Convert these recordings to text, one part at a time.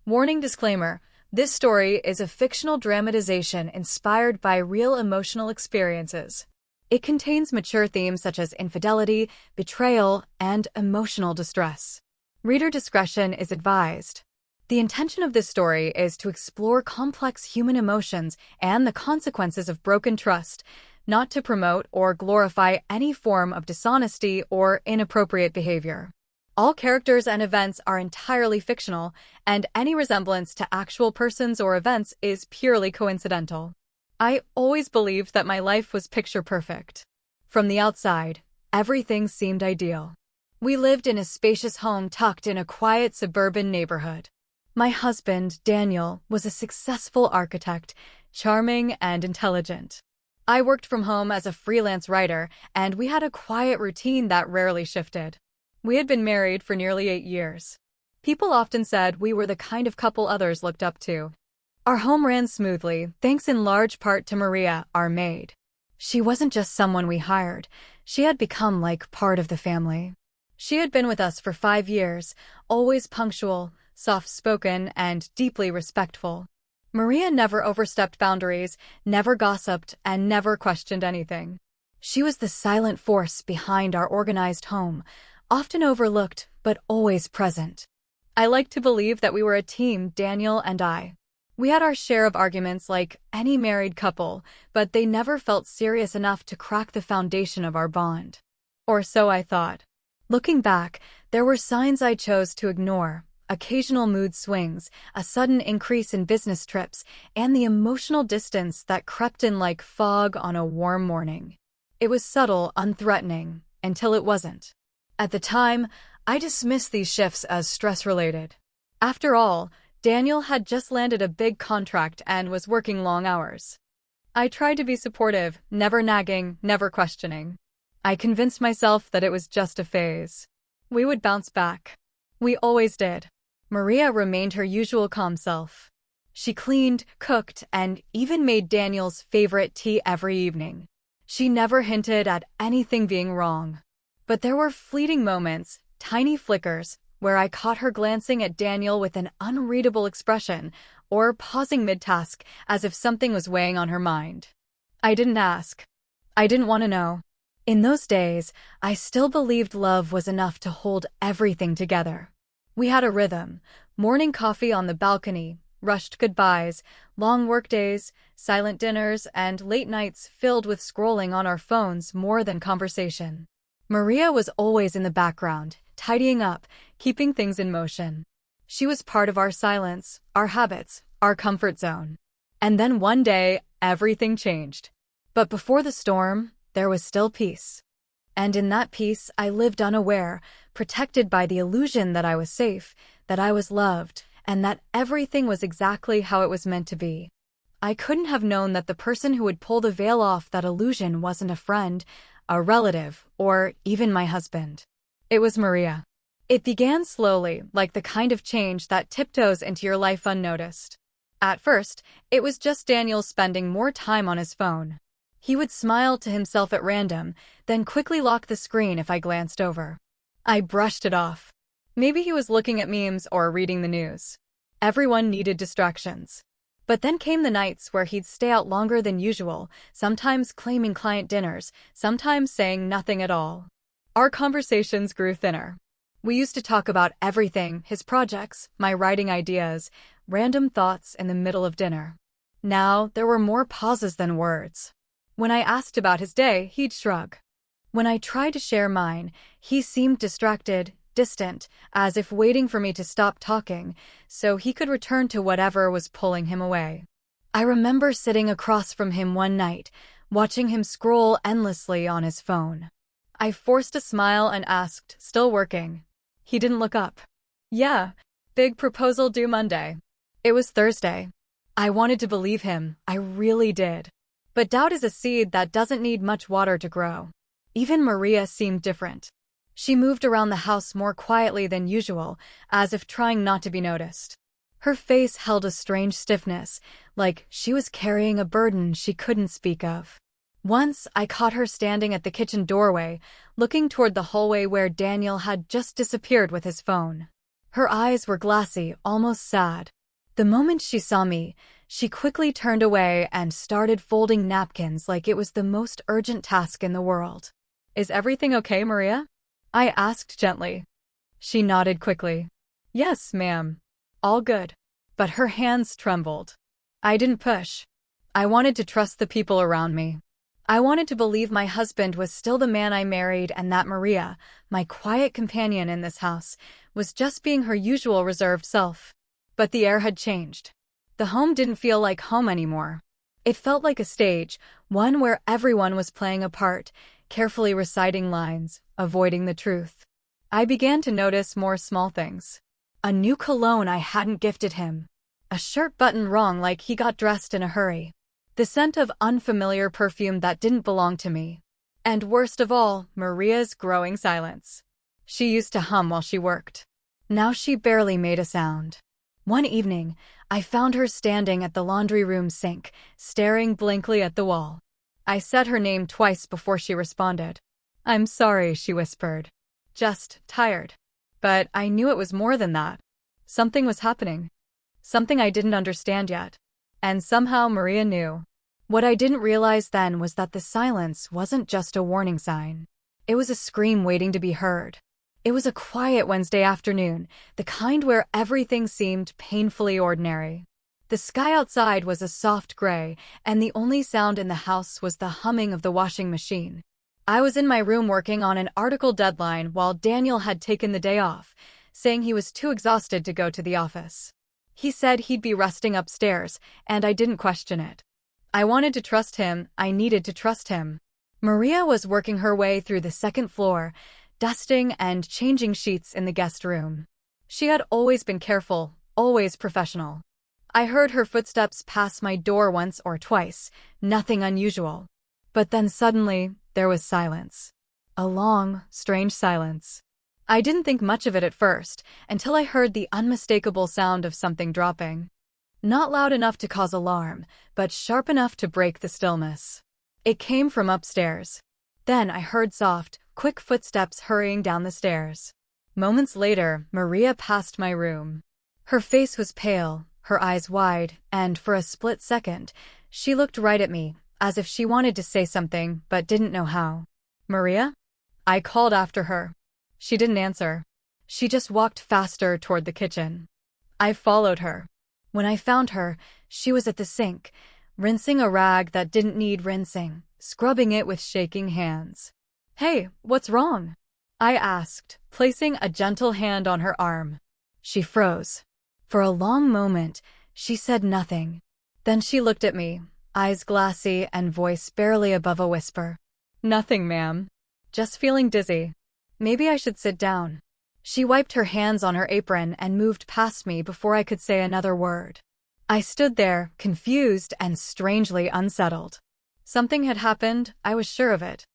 Warning disclaimer. This story is a fictional dramatization inspired by real emotional experiences. It contains mature themes such as infidelity, betrayal, and emotional distress. Reader discretion is advised. The intention of this story is to explore complex human emotions and the consequences of broken trust, not to promote or glorify any form of dishonesty or inappropriate behavior. All characters and events are entirely fictional, and any resemblance to actual persons or events is purely coincidental. I always believed that my life was picture perfect. From the outside, everything seemed ideal. We lived in a spacious home tucked in a quiet suburban neighborhood. My husband, Daniel, was a successful architect, charming and intelligent. I worked from home as a freelance writer, and we had a quiet routine that rarely shifted. We had been married for nearly 8 years. People often said we were the kind of couple others looked up to. Our home ran smoothly, thanks in large part to Maria, our maid. She wasn't just someone we hired. She had become like part of the family. She had been with us for 5 years, always punctual, soft-spoken, and deeply respectful. Maria never overstepped boundaries, never gossiped, and never questioned anything. She was the silent force behind our organized home, often overlooked, but always present. I like to believe that we were a team, Daniel and I. We had our share of arguments like any married couple, but they never felt serious enough to crack the foundation of our bond. Or so I thought. Looking back, there were signs I chose to ignore: occasional mood swings, a sudden increase in business trips, and the emotional distance that crept in like fog on a warm morning. It was subtle, unthreatening, until it wasn't. At the time, I dismissed these shifts as stress-related. After all, Daniel had just landed a big contract and was working long hours. I tried to be supportive, never nagging, never questioning. I convinced myself that it was just a phase. We would bounce back. We always did. Maria remained her usual calm self. She cleaned, cooked, and even made Daniel's favorite tea every evening. She never hinted at anything being wrong. But there were fleeting moments, tiny flickers, where I caught her glancing at Daniel with an unreadable expression, or pausing mid-task as if something was weighing on her mind. I didn't ask. I didn't want to know. In those days, I still believed love was enough to hold everything together. We had a rhythm: morning coffee on the balcony, rushed goodbyes, long workdays, silent dinners, and late nights filled with scrolling on our phones more than conversation. Maria was always in the background, tidying up, keeping things in motion. She was part of our silence, our habits, our comfort zone. And then one day, everything changed. But before the storm, there was still peace. And in that peace, I lived unaware, protected by the illusion that I was safe, that I was loved, and that everything was exactly how it was meant to be. I couldn't have known that the person who would pull the veil off that illusion wasn't a friend, a relative, or even my husband. It was Maria. It began slowly, like the kind of change that tiptoes into your life unnoticed. At first, it was just Daniel spending more time on his phone. He would smile to himself at random, then quickly lock the screen if I glanced over. I brushed it off. Maybe he was looking at memes or reading the news. Everyone needed distractions. But then came the nights where he'd stay out longer than usual, sometimes claiming client dinners, sometimes saying nothing at all. Our conversations grew thinner. We used to talk about everything: his projects, my writing ideas, random thoughts in the middle of dinner. Now, there were more pauses than words. When I asked about his day, he'd shrug. When I tried to share mine, he seemed distracted, distant, as if waiting for me to stop talking, so he could return to whatever was pulling him away. I remember sitting across from him one night, watching him scroll endlessly on his phone. I forced a smile and asked, "Still working?" He didn't look up. "Yeah, big proposal due Monday." It was Thursday. I wanted to believe him, I really did. But doubt is a seed that doesn't need much water to grow. Even Maria seemed different. She moved around the house more quietly than usual, as if trying not to be noticed. Her face held a strange stiffness, like she was carrying a burden she couldn't speak of. Once, I caught her standing at the kitchen doorway, looking toward the hallway where Daniel had just disappeared with his phone. Her eyes were glassy, almost sad. The moment she saw me, she quickly turned away and started folding napkins like it was the most urgent task in the world. "Is everything okay, Maria?" I asked gently. She nodded quickly. "Yes, ma'am. All good." But her hands trembled. I didn't push. I wanted to trust the people around me. I wanted to believe my husband was still the man I married and that Maria, my quiet companion in this house, was just being her usual reserved self. But the air had changed. The home didn't feel like home anymore. It felt like a stage, one where everyone was playing a part, carefully reciting lines, avoiding the truth. I began to notice more small things. A new cologne I hadn't gifted him. A shirt button wrong like he got dressed in a hurry. The scent of unfamiliar perfume that didn't belong to me. And worst of all, Maria's growing silence. She used to hum while she worked. Now she barely made a sound. One evening, I found her standing at the laundry room sink, staring blankly at the wall. I said her name twice before she responded. "I'm sorry," she whispered. "Just tired." But I knew it was more than that. Something was happening. Something I didn't understand yet. And somehow Maria knew. What I didn't realize then was that the silence wasn't just a warning sign. It was a scream waiting to be heard. It was a quiet Wednesday afternoon, the kind where everything seemed painfully ordinary. The sky outside was a soft gray, and the only sound in the house was the humming of the washing machine. I was in my room working on an article deadline while Daniel had taken the day off, saying he was too exhausted to go to the office. He said he'd be resting upstairs, and I didn't question it. I wanted to trust him. I needed to trust him. Maria was working her way through the second floor, dusting and changing sheets in the guest room. She had always been careful, always professional. I heard her footsteps pass my door once or twice, nothing unusual. But then suddenly, there was silence. A long, strange silence. I didn't think much of it at first, until I heard the unmistakable sound of something dropping. Not loud enough to cause alarm, but sharp enough to break the stillness. It came from upstairs. Then I heard soft, quick footsteps hurrying down the stairs. Moments later, Maria passed my room. Her face was pale, her eyes wide, and for a split second, she looked right at me, as if she wanted to say something but didn't know how. "Maria?" I called after her. She didn't answer. She just walked faster toward the kitchen. I followed her. When I found her, she was at the sink, rinsing a rag that didn't need rinsing, scrubbing it with shaking hands. "Hey, what's wrong?" I asked, placing a gentle hand on her arm. She froze. For a long moment, she said nothing. Then she looked at me, eyes glassy and voice barely above a whisper. "Nothing, ma'am. Just feeling dizzy. Maybe I should sit down." She wiped her hands on her apron and moved past me before I could say another word. I stood there, confused and strangely unsettled. Something had happened, I was sure of it.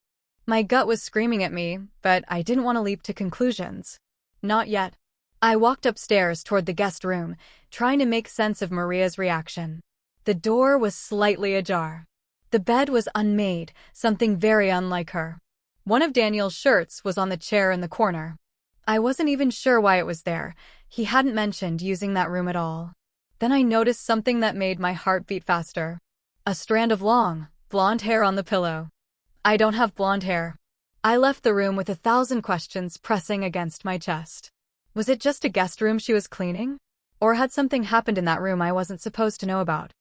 My gut was screaming at me, but I didn't want to leap to conclusions. Not yet. I walked upstairs toward the guest room, trying to make sense of Maria's reaction. The door was slightly ajar. The bed was unmade, something very unlike her. One of Daniel's shirts was on the chair in the corner. I wasn't even sure why it was there. He hadn't mentioned using that room at all. Then I noticed something that made my heart beat faster. A strand of long, blonde hair on the pillow. I don't have blonde hair. I left the room with 1,000 questions pressing against my chest. Was it just a guest room she was cleaning? Or had something happened in that room I wasn't supposed to know about?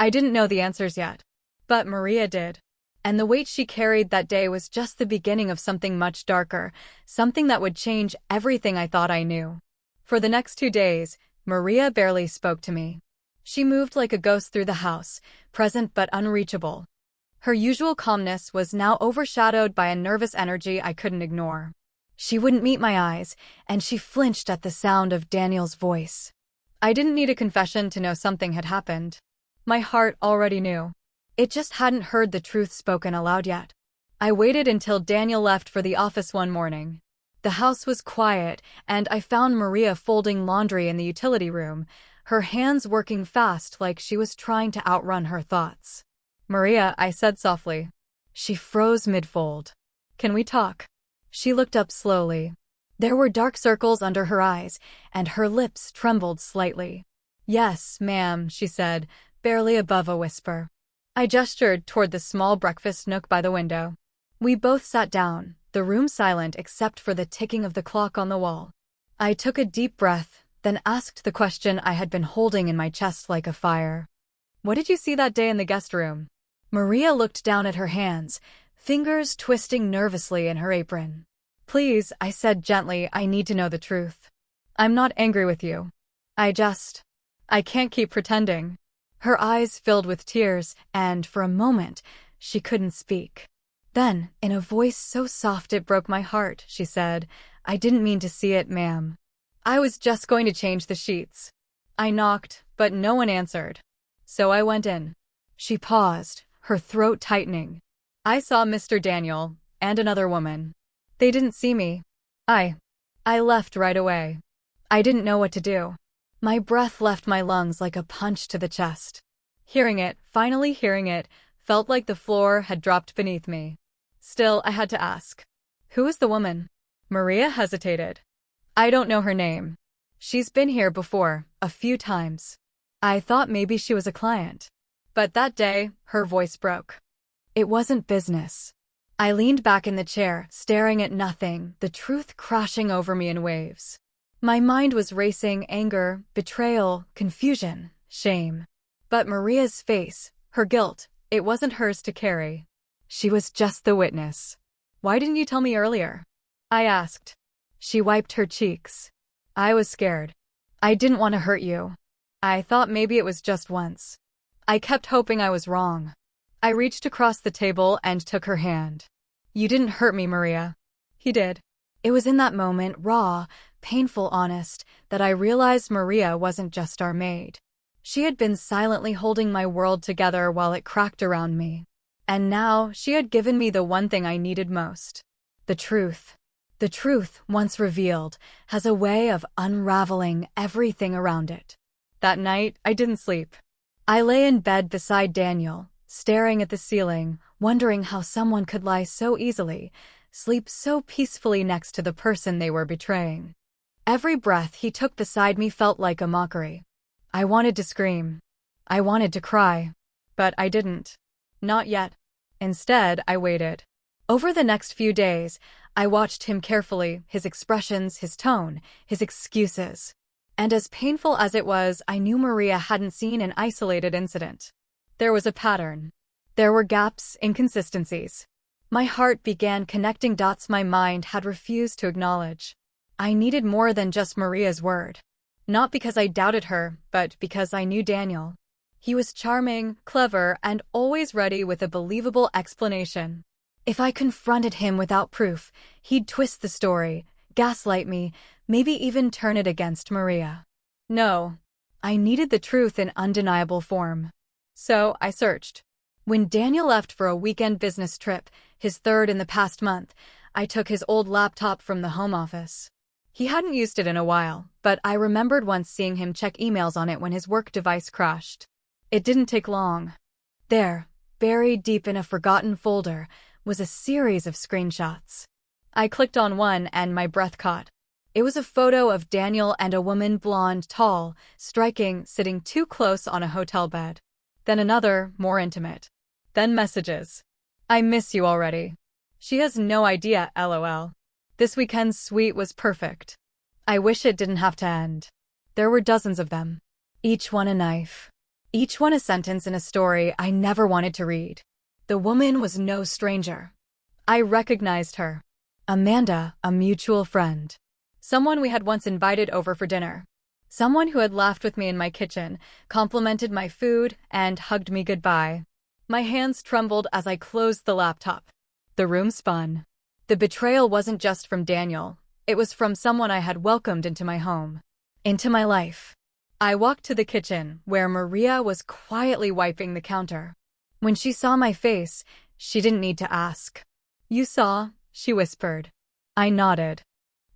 I didn't know the answers yet. But Maria did. And the weight she carried that day was just the beginning of something much darker, something that would change everything I thought I knew. For the next 2 days, Maria barely spoke to me. She moved like a ghost through the house, present but unreachable. Her usual calmness was now overshadowed by a nervous energy I couldn't ignore. She wouldn't meet my eyes, and she flinched at the sound of Daniel's voice. I didn't need a confession to know something had happened. My heart already knew. It just hadn't heard the truth spoken aloud yet. I waited until Daniel left for the office one morning. The house was quiet, and I found Maria folding laundry in the utility room, her hands working fast like she was trying to outrun her thoughts. "Maria," I said softly. She froze mid-fold. "Can we talk?" She looked up slowly. There were dark circles under her eyes, and her lips trembled slightly. "Yes, ma'am," she said, barely above a whisper. I gestured toward the small breakfast nook by the window. We both sat down, the room silent except for the ticking of the clock on the wall. I took a deep breath, then asked the question I had been holding in my chest like a fire. "What did you see that day in the guest room?" Maria looked down at her hands, fingers twisting nervously in her apron. "Please," I said gently, "I need to know the truth. I'm not angry with you. I can't keep pretending." Her eyes filled with tears, and for a moment, she couldn't speak. Then, in a voice so soft it broke my heart, she said, "I didn't mean to see it, ma'am. I was just going to change the sheets." I knocked, but no one answered. So I went in. She paused, her throat tightening. "I saw Mr. Daniel, and another woman. They didn't see me. I left right away. I didn't know what to do." My breath left my lungs like a punch to the chest. Finally hearing it, felt like the floor had dropped beneath me. Still, I had to ask. "Who is the woman?" Maria hesitated. "I don't know her name. She's been here before, a few times. I thought maybe she was a client." But that day, her voice broke. It wasn't business. I leaned back in the chair, staring at nothing, the truth crashing over me in waves. My mind was racing anger, betrayal, confusion, shame. But Maria's face, her guilt, it wasn't hers to carry. She was just the witness. "Why didn't you tell me earlier?" I asked. She wiped her cheeks. "I was scared. I didn't want to hurt you. I thought maybe it was just once. I kept hoping I was wrong." I reached across the table and took her hand. "You didn't hurt me, Maria." "He did." It was in that moment, raw, painful, honest, that I realized Maria wasn't just our maid. She had been silently holding my world together while it cracked around me. And now, she had given me the one thing I needed most. The truth. The truth, once revealed, has a way of unraveling everything around it. That night, I didn't sleep. I lay in bed beside Daniel, staring at the ceiling, wondering how someone could lie so easily, sleep so peacefully next to the person they were betraying. Every breath he took beside me felt like a mockery. I wanted to scream. I wanted to cry. But I didn't. Not yet. Instead, I waited. Over the next few days, I watched him carefully, his expressions, his tone, his excuses. And as painful as it was, I knew Maria hadn't seen an isolated incident. There was a pattern. There were gaps, inconsistencies. My heart began connecting dots my mind had refused to acknowledge. I needed more than just Maria's word. Not because I doubted her, but because I knew Daniel. He was charming, clever, and always ready with a believable explanation. If I confronted him without proof, he'd twist the story, gaslight me, maybe even turn it against Maria. No, I needed the truth in undeniable form. So I searched. When Daniel left for a weekend business trip, his third in the past month, I took his old laptop from the home office. He hadn't used it in a while, but I remembered once seeing him check emails on it when his work device crashed. It didn't take long. There, buried deep in a forgotten folder, was a series of screenshots. I clicked on one and my breath caught. It was a photo of Daniel and a woman, blonde, tall, striking, sitting too close on a hotel bed. Then another, more intimate. Then messages. "I miss you already. She has no idea, LOL. This weekend's suite was perfect. I wish it didn't have to end." There were dozens of them. Each one a knife. Each one a sentence in a story I never wanted to read. The woman was no stranger. I recognized her. Amanda, a mutual friend. Someone we had once invited over for dinner. Someone who had laughed with me in my kitchen, complimented my food, and hugged me goodbye. My hands trembled as I closed the laptop. The room spun. The betrayal wasn't just from Daniel. It was from someone I had welcomed into my home. Into my life. I walked to the kitchen, where Maria was quietly wiping the counter. When she saw my face, she didn't need to ask. "You saw?" she whispered. I nodded.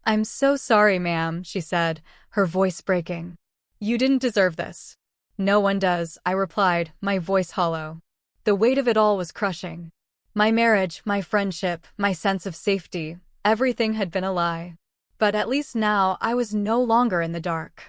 "I'm so sorry, ma'am," she said, her voice breaking. "You didn't deserve this." "No one does," I replied, my voice hollow. The weight of it all was crushing. My marriage, my friendship, my sense of safety, everything had been a lie. But at least now I was no longer in the dark.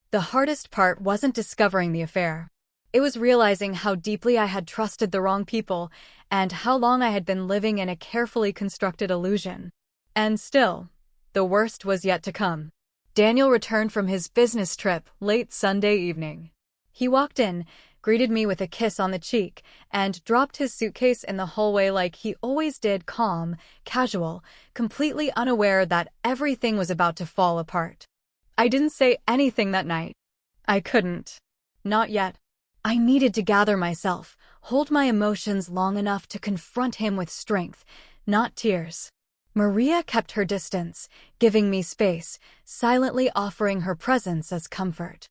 The hardest part wasn't discovering the affair. It was realizing how deeply I had trusted the wrong people and how long I had been living in a carefully constructed illusion. And still, the worst was yet to come. Daniel returned from his business trip late Sunday evening. He walked in, greeted me with a kiss on the cheek, and dropped his suitcase in the hallway like he always did, calm, casual, completely unaware that everything was about to fall apart. I didn't say anything that night. I couldn't. Not yet. I needed to gather myself, hold my emotions long enough to confront him with strength, not tears. Maria kept her distance, giving me space, silently offering her presence as comfort.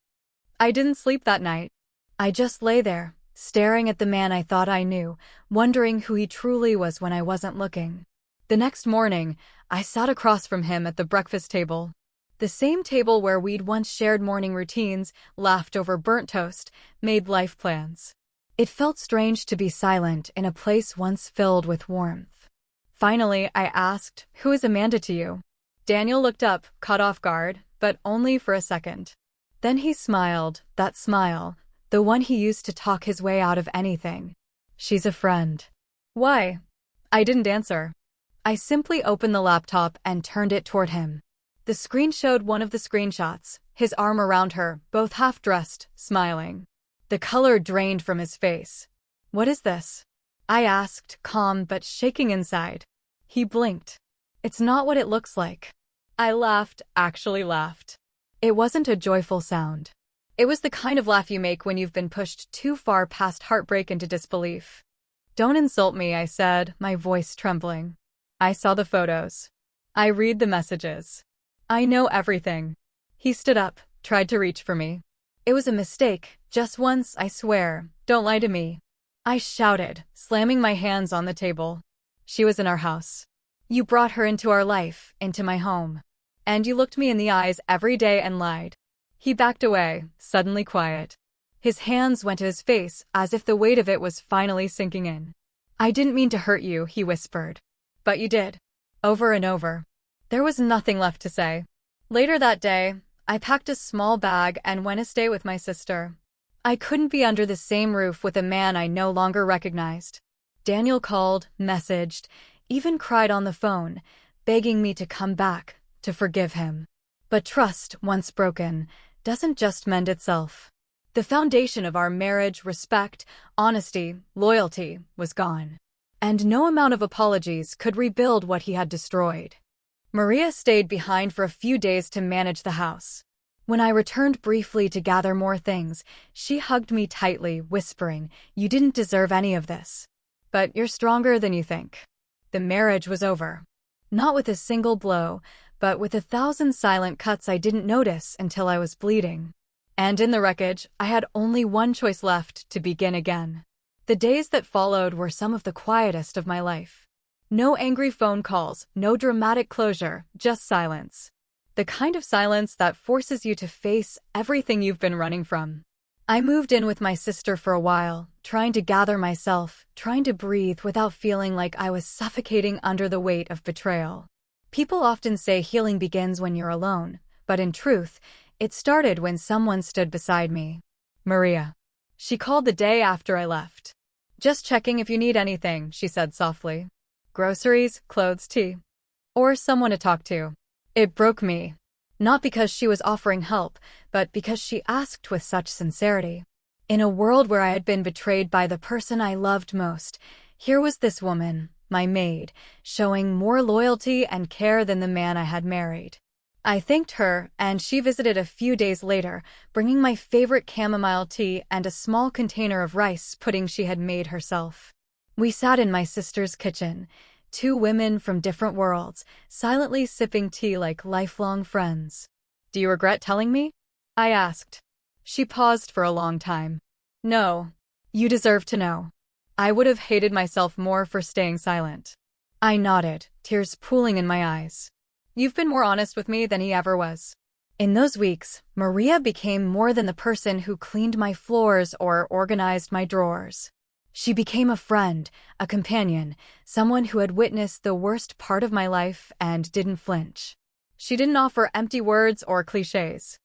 I didn't sleep that night. I just lay there, staring at the man I thought I knew, wondering who he truly was when I wasn't looking. The next morning, I sat across from him at the breakfast table. The same table where we'd once shared morning routines, laughed over burnt toast, made life plans. It felt strange to be silent in a place once filled with warmth. Finally, I asked, "Who is Amanda to you?" Daniel looked up, caught off guard, but only for a second. Then he smiled, that smile, the one he used to talk his way out of anything. "She's a friend." "Why?" I didn't answer. I simply opened the laptop and turned it toward him. The screen showed one of the screenshots, his arm around her, both half-dressed, smiling. The color drained from his face. "What is this?" I asked, calm but shaking inside. He blinked. "It's not what it looks like." I laughed, actually laughed. It wasn't a joyful sound. It was the kind of laugh you make when you've been pushed too far past heartbreak into disbelief. "Don't insult me," I said, my voice trembling. "I saw the photos. I read the messages. I know everything." He stood up, tried to reach for me. "It was a mistake, just once, I swear. Don't lie to me." I shouted, slamming my hands on the table. "She was in our house. You brought her into our life, into my home. And you looked me in the eyes every day and lied." He backed away, suddenly quiet. His hands went to his face as if the weight of it was finally sinking in. "I didn't mean to hurt you," he whispered. "But you did." Over and over. There was nothing left to say. Later that day, I packed a small bag and went to stay with my sister. I couldn't be under the same roof with a man I no longer recognized. Daniel called, messaged, even cried on the phone, begging me to come back, to forgive him. But trust, once broken, doesn't just mend itself. The foundation of our marriage, respect, honesty, loyalty, was gone. And no amount of apologies could rebuild what he had destroyed. Maria stayed behind for a few days to manage the house. When I returned briefly to gather more things, she hugged me tightly, whispering, "You didn't deserve any of this. But you're stronger than you think." The marriage was over. Not with a single blow, but with 1,000 silent cuts I didn't notice until I was bleeding. And in the wreckage, I had only one choice left: to begin again. The days that followed were some of the quietest of my life. No angry phone calls, no dramatic closure, just silence. The kind of silence that forces you to face everything you've been running from. I moved in with my sister for a while, trying to gather myself, trying to breathe without feeling like I was suffocating under the weight of betrayal. People often say healing begins when you're alone, but in truth, it started when someone stood beside me. Maria. She called the day after I left. "Just checking if you need anything," she said softly. "Groceries, clothes, tea. Or someone to talk to." It broke me. Not because she was offering help, but because she asked with such sincerity. In a world where I had been betrayed by the person I loved most, here was this woman, my maid, showing more loyalty and care than the man I had married. I thanked her, and she visited a few days later, bringing my favorite chamomile tea and a small container of rice pudding she had made herself. We sat in my sister's kitchen, two women from different worlds, silently sipping tea like lifelong friends. "Do you regret telling me?" I asked. She paused for a long time. "No. You deserve to know. I would have hated myself more for staying silent." I nodded, tears pooling in my eyes. "You've been more honest with me than he ever was." In those weeks, Maria became more than the person who cleaned my floors or organized my drawers. She became a friend, a companion, someone who had witnessed the worst part of my life and didn't flinch. She didn't offer empty words or cliches.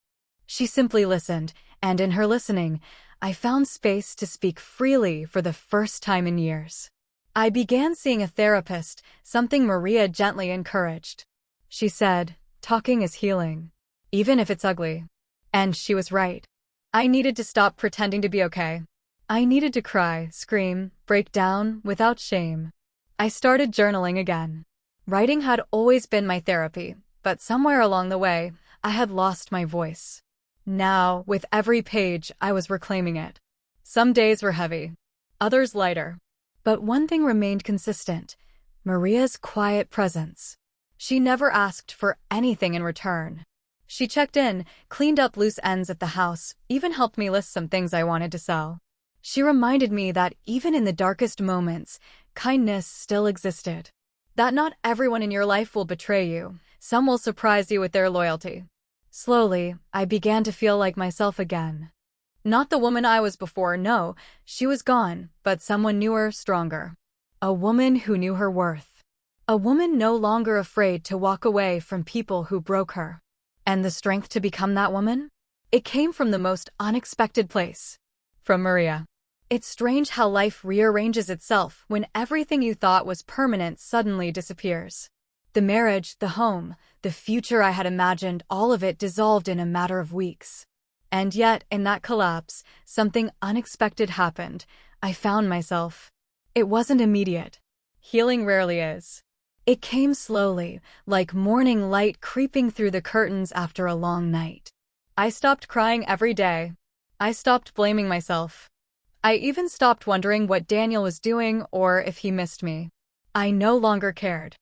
She simply listened, and in her listening, I found space to speak freely for the first time in years. I began seeing a therapist, something Maria gently encouraged. She said, "Talking is healing, even if it's ugly." And she was right. I needed to stop pretending to be okay. I needed to cry, scream, break down without shame. I started journaling again. Writing had always been my therapy, but somewhere along the way, I had lost my voice. Now, with every page, I was reclaiming it. Some days were heavy, others lighter. But one thing remained consistent: Maria's quiet presence. She never asked for anything in return. She checked in, cleaned up loose ends at the house, even helped me list some things I wanted to sell. She reminded me that even in the darkest moments, kindness still existed. That not everyone in your life will betray you. Some will surprise you with their loyalty. Slowly, I began to feel like myself again. Not the woman I was before, no, she was gone, but someone newer, stronger. A woman who knew her worth. A woman no longer afraid to walk away from people who broke her. And the strength to become that woman? It came from the most unexpected place. From Maria. It's strange how life rearranges itself when everything you thought was permanent suddenly disappears. The marriage, the home, the future I had imagined, all of it dissolved in a matter of weeks. And yet, in that collapse, something unexpected happened. I found myself. It wasn't immediate. Healing rarely is. It came slowly, like morning light creeping through the curtains after a long night. I stopped crying every day. I stopped blaming myself. I even stopped wondering what Daniel was doing or if he missed me. I no longer cared.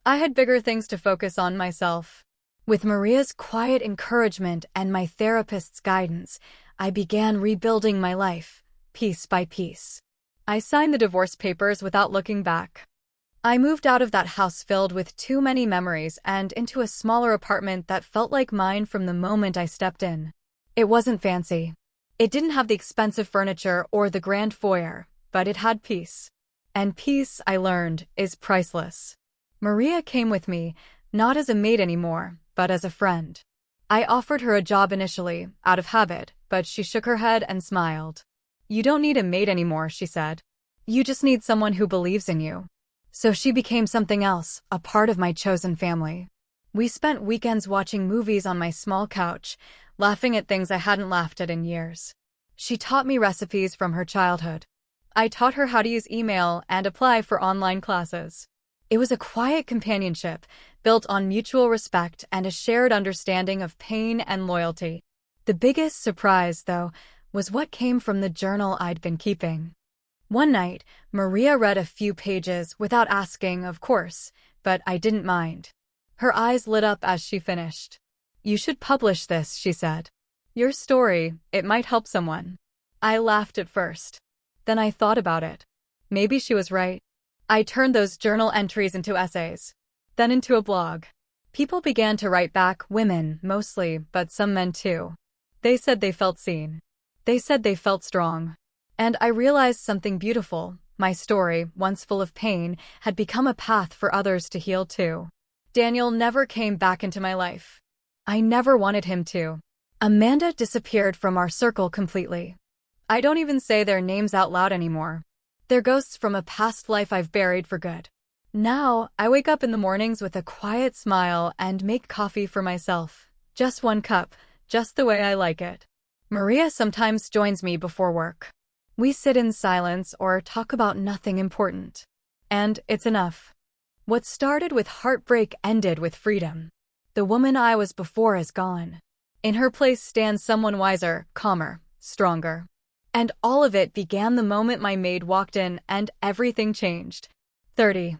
I had bigger things to focus on myself. With Maria's quiet encouragement and my therapist's guidance, I began rebuilding my life, piece by piece. I signed the divorce papers without looking back. I moved out of that house filled with too many memories and into a smaller apartment that felt like mine from the moment I stepped in. It wasn't fancy. It didn't have the expensive furniture or the grand foyer, but it had peace. And peace, I learned, is priceless. Maria came with me, not as a maid anymore, but as a friend. I offered her a job initially, out of habit, but she shook her head and smiled. "You don't need a maid anymore," she said. "You just need someone who believes in you." So she became something else, a part of my chosen family. We spent weekends watching movies on my small couch, laughing at things I hadn't laughed at in years. She taught me recipes from her childhood. I taught her how to use email and apply for online classes. It was a quiet companionship, built on mutual respect and a shared understanding of pain and loyalty. The biggest surprise, though, was what came from the journal I'd been keeping. One night, Maria read a few pages without asking, of course, but I didn't mind. Her eyes lit up as she finished. "You should publish this," she said. "Your story, it might help someone." I laughed at first. Then I thought about it. Maybe she was right. I turned those journal entries into essays, then into a blog. People began to write back, women, mostly, but some men too. They said they felt seen. They said they felt strong. And I realized something beautiful. My story, once full of pain, had become a path for others to heal too. Daniel never came back into my life. I never wanted him to. Amanda disappeared from our circle completely. I don't even say their names out loud anymore. They're ghosts from a past life I've buried for good. Now, I wake up in the mornings with a quiet smile and make coffee for myself. Just one cup, just the way I like it. Maria sometimes joins me before work. We sit in silence or talk about nothing important. And it's enough. What started with heartbreak ended with freedom. The woman I was before is gone. In her place stands someone wiser, calmer, stronger. And all of it began the moment my maid walked in and everything changed. 30.